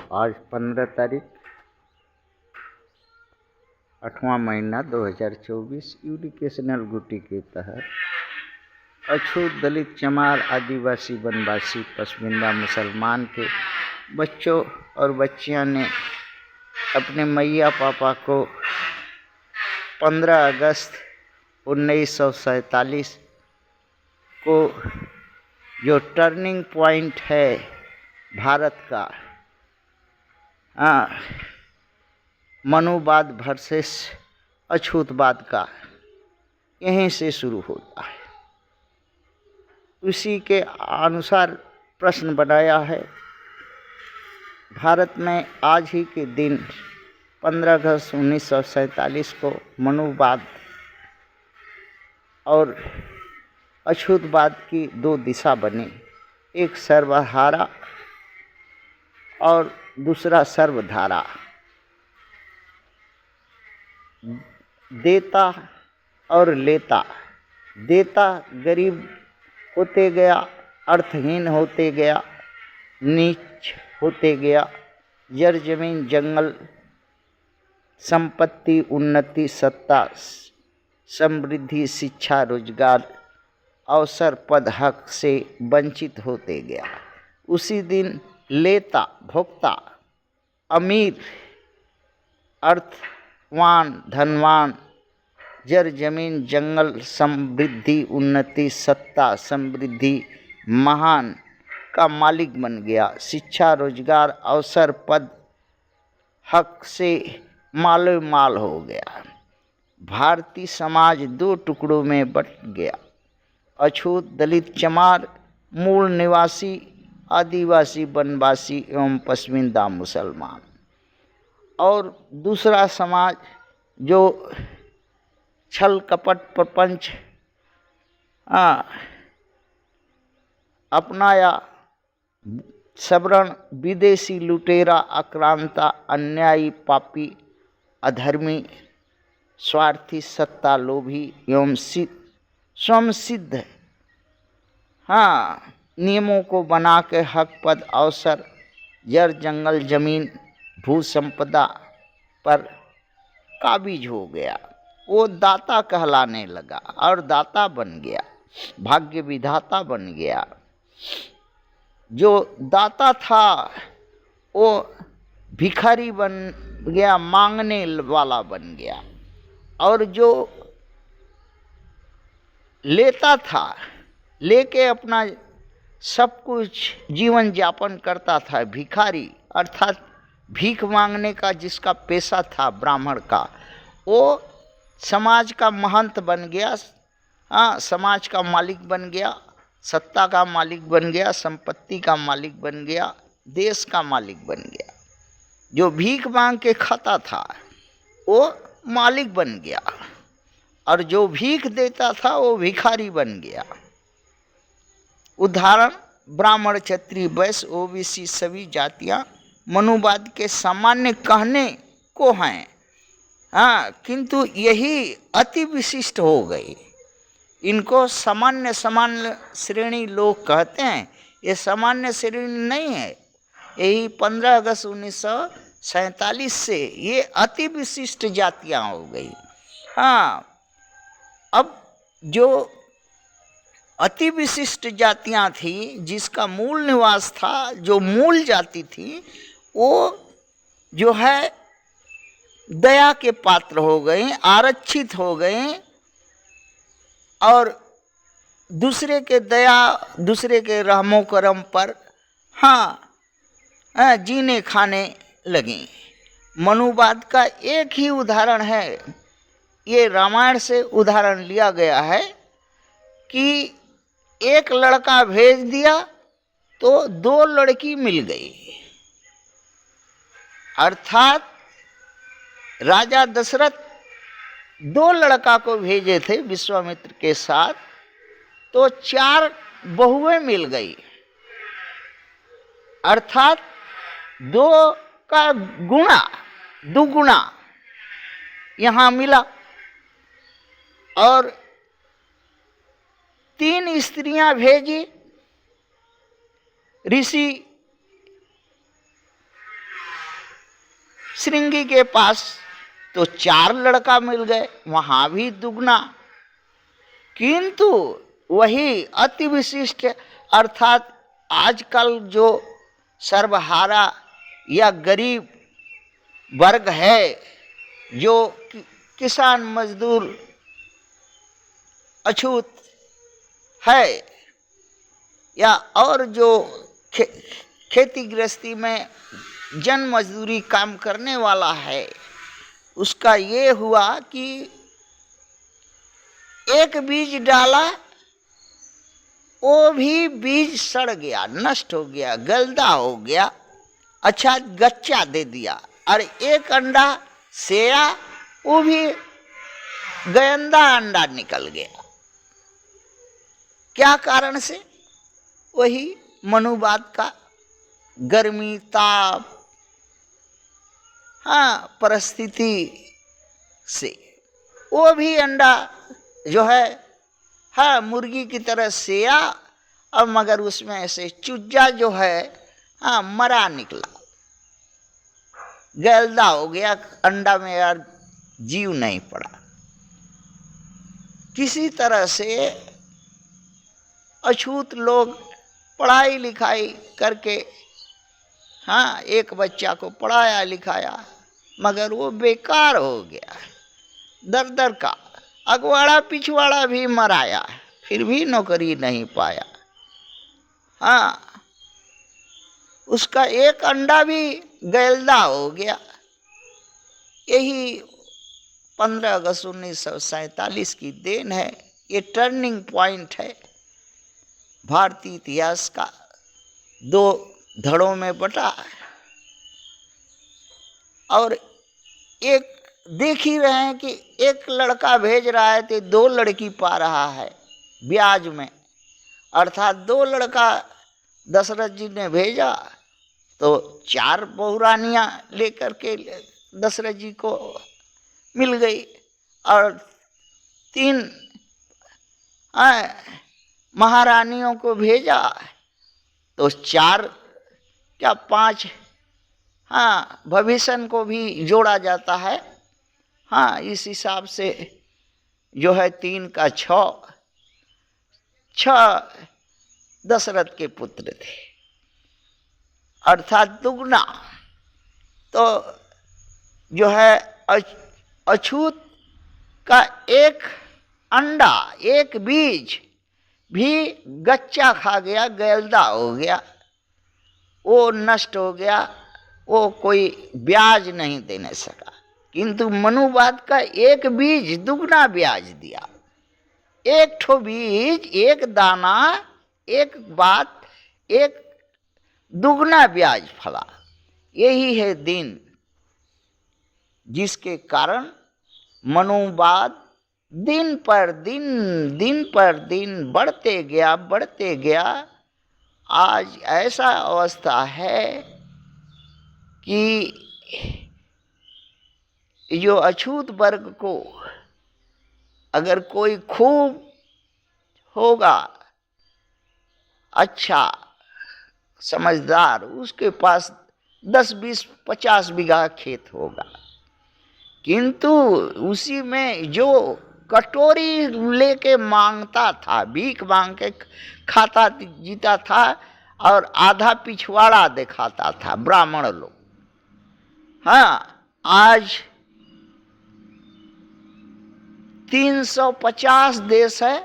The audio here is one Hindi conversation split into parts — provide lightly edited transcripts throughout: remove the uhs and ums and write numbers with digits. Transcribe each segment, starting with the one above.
आज 15 तारीख 8वां महीना 2024 एजुकेशनल गुटी के तहत अछूत दलित चमार आदिवासी वनवासी पसमिंदा मुसलमान के बच्चों और बच्चियां ने अपने मैया पापा को 15 अगस्त 1947 को जो टर्निंग पॉइंट है भारत का, मनुवाद वर्सेस अछूतवाद का, यहीं से शुरू होता है। उसी के अनुसार प्रश्न बनाया है। भारत में आज ही के दिन 15 अगस्त 1947 को मनुवाद और अछूतवाद की दो दिशा बनी, एक सर्वहारा और दूसरा सर्वधारा। देता और लेता, देता गरीब होते गया, अर्थहीन होते गया, नीच होते गया, जर जमीन जंगल संपत्ति उन्नति सत्ता समृद्धि शिक्षा रोजगार अवसर पद हक से वंचित होते गया। उसी दिन लेता भोक्ता अमीर अर्थवान धनवान जर जमीन जंगल समृद्धि उन्नति सत्ता समृद्धि महान का मालिक बन गया। शिक्षा रोजगार अवसर पद हक से मालो माल हो गया। भारतीय समाज दो टुकड़ों में बट गया, अछूत दलित चमार मूल निवासी आदिवासी वनवासी एवं पसमिंदा मुसलमान, और दूसरा समाज जो छल कपट प्रपंच अपनाया, सवर्ण विदेशी लुटेरा आक्रांता अन्यायी पापी अधर्मी स्वार्थी सत्ता लोभी एवं स्वयं सिद्ध नियमों को बना के हक पद अवसर जर जंगल जमीन भू संपदा पर काबिज हो गया। वो दाता कहलाने लगा और दाता बन गया, भाग्य विधाता बन गया। जो दाता था वो भिखारी बन गया, मांगने वाला बन गया। और जो लेता था, लेके अपना सब कुछ जीवन यापन करता था, भिखारी अर्थात भीख मांगने का जिसका पेशा था ब्राह्मण का, वो समाज का महंत बन गया, समाज का मालिक बन गया, सत्ता का मालिक बन गया, संपत्ति का मालिक बन गया, देश का मालिक बन गया। जो भीख मांग के खाता था वो मालिक बन गया, और जो भीख देता था वो भिखारी बन गया। उदाहरण ब्राह्मण क्षत्रिय वैश्य ओबीसी सभी जातियां मनुवाद के सामान्य कहने को हैं, किंतु यही अति विशिष्ट हो गई। इनको सामान्य श्रेणी लोग कहते हैं, ये सामान्य श्रेणी नहीं है। यही 15 अगस्त 1947 से ये अति विशिष्ट जातियां हो गई। अब जो अति विशिष्ट जातियां थी, जिसका मूल निवास था, जो मूल जाति थी, वो जो है दया के पात्र हो गए, आरक्षित हो गए, और दूसरे के दया दूसरे के रहमो करम पर जीने खाने लगे। मनुवाद का एक ही उदाहरण है, ये रामायण से उदाहरण लिया गया है कि एक लड़का भेज दिया तो 2 लड़की मिल गई। अर्थात राजा दशरथ 2 लड़का को भेजे थे विश्वामित्र के साथ, तो 4 बहुएं मिल गई। अर्थात 2 का गुणा दुगुना यहाँ मिला। और 3 स्त्रियां भेजी ऋषि श्रृंगी के पास तो 4 लड़का मिल गए, वहां भी दुगना। किंतु वही अति विशिष्ट अर्थात आजकल जो सर्वहारा या गरीब वर्ग है, जो किसान मजदूर अछूत है, या और जो खेती गृहस्थी में जन मजदूरी काम करने वाला है, उसका ये हुआ कि एक बीज डाला, वो भी बीज सड़ गया, नष्ट हो गया, गलदा हो गया, अच्छा गच्चा दे दिया। और एक अंडा सेया, वो भी गंदा अंडा निकल गया। क्या कारण से? वही मनुवाद का गर्मी, ताप, हाँ, परिस्थिति से वो भी अंडा जो है, हाँ, मुर्गी की तरह सेया, अब मगर उसमें से चूजा जो है, हाँ, मरा निकला, गलदा हो गया, अंडा में यार जीव नहीं पड़ा। किसी तरह से अछूत लोग पढ़ाई लिखाई करके, हाँ, एक बच्चा को पढ़ाया लिखाया, मगर वो बेकार हो गया। दर दर का अगवाड़ा पिछवाड़ा भी मराया, फिर भी नौकरी नहीं पाया। हाँ, उसका एक अंडा भी गलदा हो गया। यही 15 अगस्त 1947 की देन है। ये टर्निंग पॉइंट है भारतीय इतिहास का, 2 धड़ों में बटा है। और एक देख ही रहे हैं कि एक लड़का भेज रहा है तो 2 लड़की पा रहा है ब्याज में, अर्थात 2 लड़का दशरथ जी ने भेजा तो 4 बहुरानियाँ लेकर के दशरथ जी को मिल गई, और 3 महारानियों को भेजा तो 4 क्या 5, हाँ, भविष्य को भी जोड़ा जाता है। हाँ, इस हिसाब से जो है 3 का 6 दशरथ के पुत्र थे, अर्थात दुगना। तो जो है अछूत का एक अंडा, एक बीज भी गच्चा खा गया, गलदा हो गया, वो नष्ट हो गया, वो कोई ब्याज नहीं देने सका। किंतु मनुवाद का एक बीज दुगना ब्याज दिया। एक ठो बीज, एक दाना, एक बात, एक दुगना ब्याज फला। यही है दिन जिसके कारण मनुवाद दिन पर दिन बढ़ते गया। आज ऐसा अवस्था है कि जो अछूत वर्ग को अगर कोई खूब होगा, अच्छा समझदार, उसके पास 10, 20, 50 बीघा खेत होगा, किंतु उसी में जो कटोरी लेके मांगता था, भीख मांग के खाता जीता था, और आधा पिछवाड़ा दिखाता था ब्राह्मण लोग। हाँ, आज 350 देश है,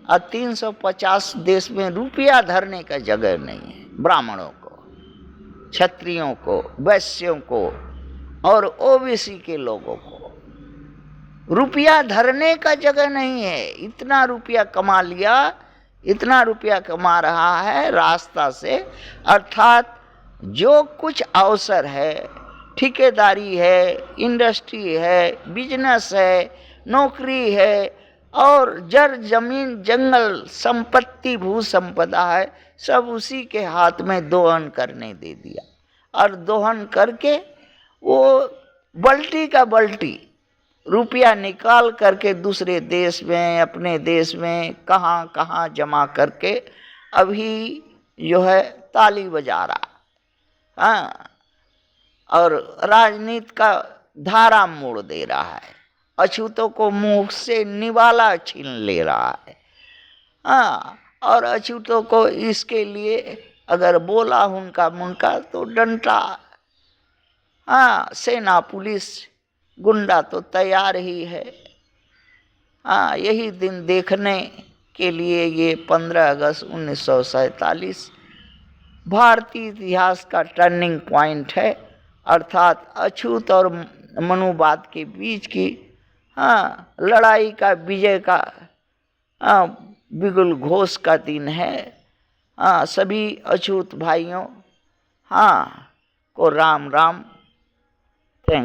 और 350 देश में रुपया धरने का जगह नहीं है। ब्राह्मणों को, क्षत्रियों को, वैश्यों को और ओबीसी के लोगों को रुपया धरने का जगह नहीं है। इतना रुपया कमा लिया, इतना रुपया कमा रहा है रास्ता से, अर्थात जो कुछ अवसर है, ठेकेदारी है, इंडस्ट्री है, बिजनेस है, नौकरी है, और जर जमीन जंगल संपत्ति भू संपदा है, सब उसी के हाथ में दोहन करने दे दिया। और दोहन करके वो बल्टी का बल्टी रुपया निकाल करके दूसरे देश में, अपने देश में कहाँ कहाँ जमा करके अभी जो है ताली बजा रहा। हाँ, और राजनीति का धारा मोड़ दे रहा है, अछूतों को मुंह से निवाला छीन ले रहा है। हाँ, और अछूतों को इसके लिए अगर बोला हुनका मुनका तो डंटा। हाँ, सेना पुलिस गुंडा तो तैयार ही है। हाँ, यही दिन देखने के लिए ये 15 अगस्त 1947 भारतीय इतिहास का टर्निंग पॉइंट है, अर्थात अछूत और मनुवाद के बीच की लड़ाई का, विजय का बिगुल घोष का दिन है। सभी अछूत भाइयों को राम राम।